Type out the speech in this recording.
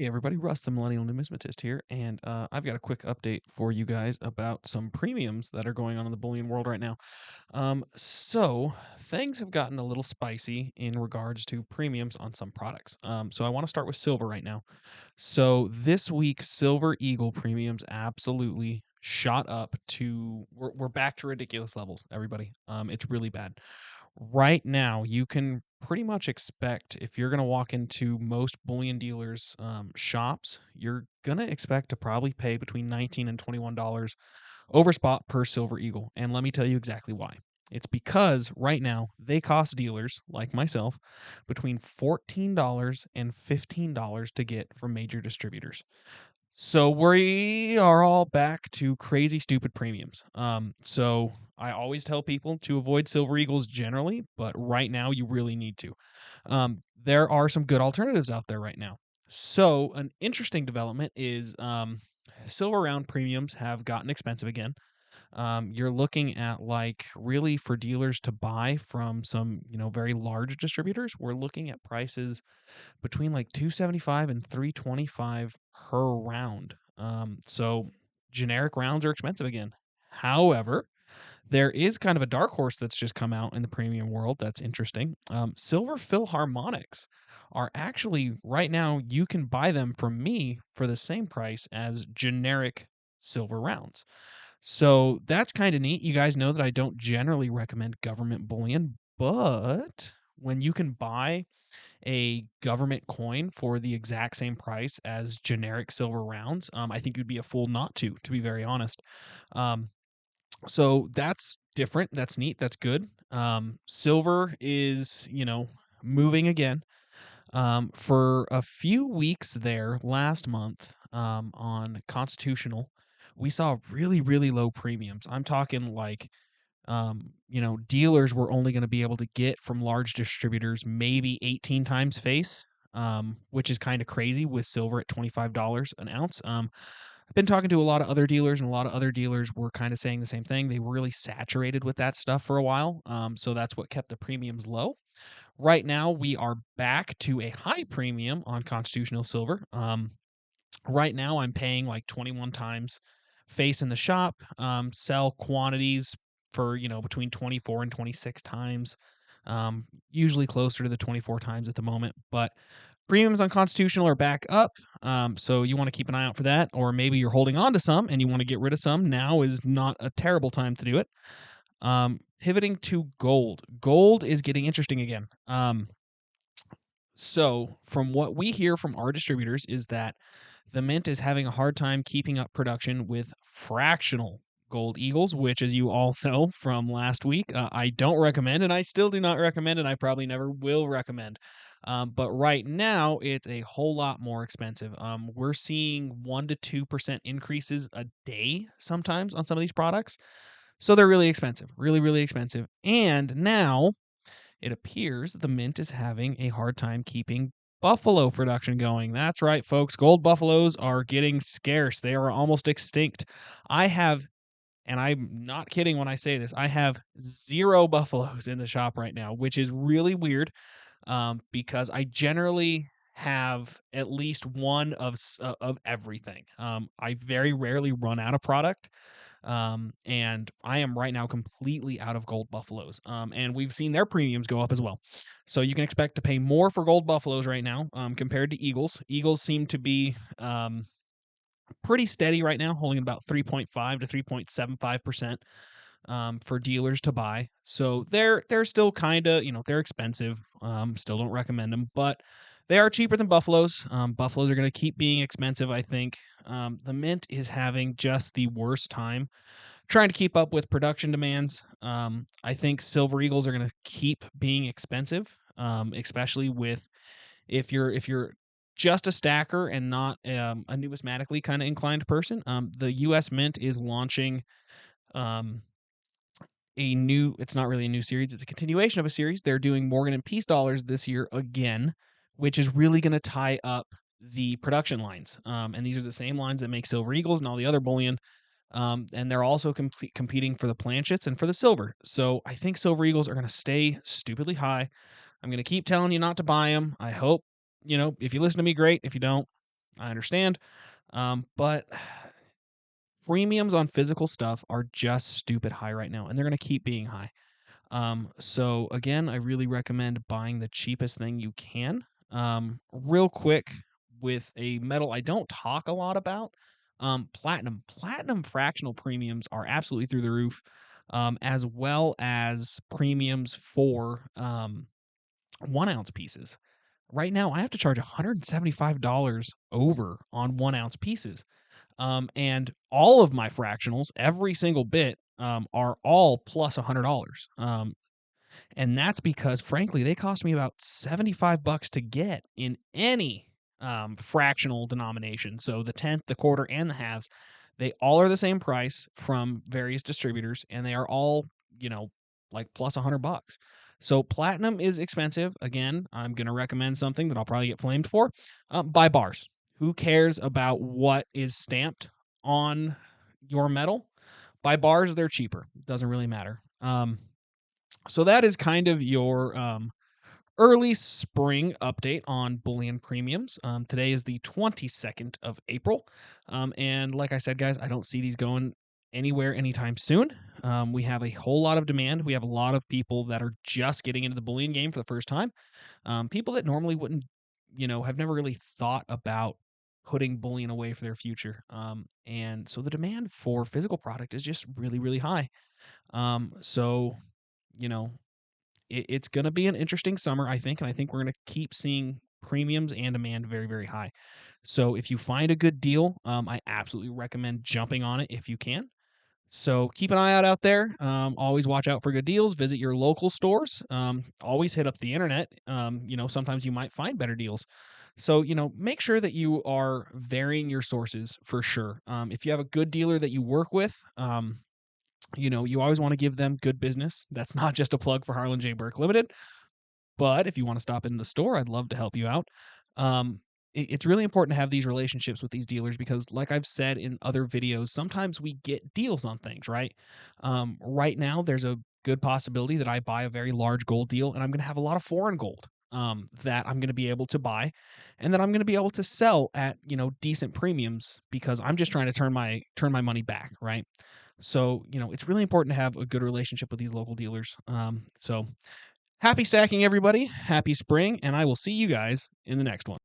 Hey everybody, Russ the Millennial Numismatist here, and I've got a quick update for you guys about some premiums that are going on in the bullion world right now. So things have gotten a little spicy in regards to premiums on some products. So I want to start with silver right now. So this week, Silver Eagle premiums absolutely shot up to we're back to ridiculous levels, everybody. It's really bad. Right now, you can pretty much expect if you're going to walk into most bullion dealers' shops, you're going to expect to probably pay between $19 and $21 over spot per Silver Eagle. And let me tell you exactly why. It's because right now they cost dealers like myself between $14 and $15 to get from major distributors. So we are all back to crazy stupid premiums. So I always tell people to avoid Silver Eagles generally, but right now you really need to. There are some good alternatives out there right now. So an interesting development is silver round premiums have gotten expensive again. You're looking at like really for dealers to buy from some very large distributors. We're looking at prices between like 275 and 325 per round. So generic rounds are expensive again. However, there is kind of a dark horse that's just come out in the premium world that's interesting. Silver Philharmonics are actually right now you can buy them from me for the same price as generic silver rounds. So that's kind of neat. You guys know that I don't generally recommend government bullion, but when you can buy a government coin for the exact same price as generic silver rounds, I think you'd be a fool not to be very honest. Um, so that's different. That's neat. That's good. Silver is, moving again. For a few weeks there last month on Constitutional, we saw really, really low premiums. I'm talking like dealers were only going to be able to get from large distributors maybe 18 times face, which is kind of crazy with silver at $25 an ounce. I've been talking to a lot of other dealers, and a lot of other dealers were kind of saying the same thing. They were really saturated with that stuff for a while. So that's what kept the premiums low. Right now, we are back to a high premium on constitutional silver. Right now, I'm paying like 21 times face in the shop, sell quantities for, between 24 and 26 times, usually closer to the 24 times at the moment. But premiums on constitutional are back up. So you want to keep an eye out for that. Or maybe you're holding on to some and you want to get rid of some. Now is not a terrible time to do it. Pivoting to gold. Gold is getting interesting again. So from what we hear from our distributors is that the mint is having a hard time keeping up production with fractional gold eagles, which, as you all know from last week, I don't recommend, and I still do not recommend, and I probably never will recommend. But right now, it's a whole lot more expensive. We're seeing 1 to 2% increases a day sometimes on some of these products. So they're really expensive, really, really expensive. And now it appears that the mint is having a hard time keeping buffalo production going. That's right, folks. Gold buffaloes are getting scarce. They are almost extinct. I have, and I'm not kidding when I say this, I have 0 buffaloes in the shop right now, which is really weird because I generally have at least one of everything. I very rarely run out of product. And I am right now completely out of gold buffaloes. And we've seen their premiums go up as well. So you can expect to pay more for gold buffaloes right now compared to eagles. Eagles seem to be pretty steady right now, holding about 3.5 to 3.75% for dealers to buy. So they're still kind of they're expensive. Still don't recommend them, but they are cheaper than buffaloes. Buffaloes are going to keep being expensive, I think. The mint is having just the worst time trying to keep up with production demands. I think silver eagles are going to keep being expensive, especially with if you're just a stacker and not a numismatically kind of inclined person. The U.S. Mint is launching um, a new. It's not really a new series; it's a continuation of a series. They're doing Morgan and Peace dollars this year again, which is really going to tie up the production lines. And these are the same lines that make silver eagles and all the other bullion. And they're also competing for the planchets and for the silver. So I think silver eagles are going to stay stupidly high. I'm going to keep telling you not to buy them. I hope, if you listen to me, great. If you don't, I understand. But premiums on physical stuff are just stupid high right now, and they're going to keep being high. So again, I really recommend buying the cheapest thing you can. Real quick with a metal I don't talk a lot about, platinum. Platinum fractional premiums are absolutely through the roof, as well as premiums for 1 ounce pieces. Right now, I have to charge $175 over on 1 ounce pieces. And all of my fractionals, every single bit, are all plus $100. And that's because, frankly, they cost me about $75 to get in any fractional denomination. So the tenth, the quarter, and the halves, they all are the same price from various distributors, and they are all, like plus $100. So platinum is expensive. Again, I'm going to recommend something that I'll probably get flamed for. Buy bars. Who cares about what is stamped on your metal? Buy bars, they're cheaper. Doesn't really matter. So that is kind of your early spring update on Bullion premiums. Today is the 22nd of April. And like I said, guys, I don't see these going anywhere anytime soon. We have a whole lot of demand. We have a lot of people that are just getting into the Bullion game for the first time. People that normally wouldn't, have never really thought about putting bullion away for their future. And so the demand for physical product is just really, really high. So, you know, it's going to be an interesting summer, I think, and I think we're going to keep seeing premiums and demand very, very high. So if you find a good deal, I absolutely recommend jumping on it if you can. So keep an eye out there. Always watch out for good deals. Visit your local stores. Always hit up the internet. Sometimes you might find better deals. So, make sure that you are varying your sources for sure. If you have a good dealer that you work with, you always want to give them good business. That's not just a plug for Harlan J. Burke Limited, but if you want to stop in the store, I'd love to help you out. It's really important to have these relationships with these dealers because, like I've said in other videos, sometimes we get deals on things, right? Right now, there's a good possibility that I buy a very large gold deal and I'm going to have a lot of foreign gold that I'm going to be able to buy and that I'm going to be able to sell at, decent premiums because I'm just trying to turn my money back, right? So, it's really important to have a good relationship with these local dealers. So happy stacking, everybody. Happy spring, and I will see you guys in the next one.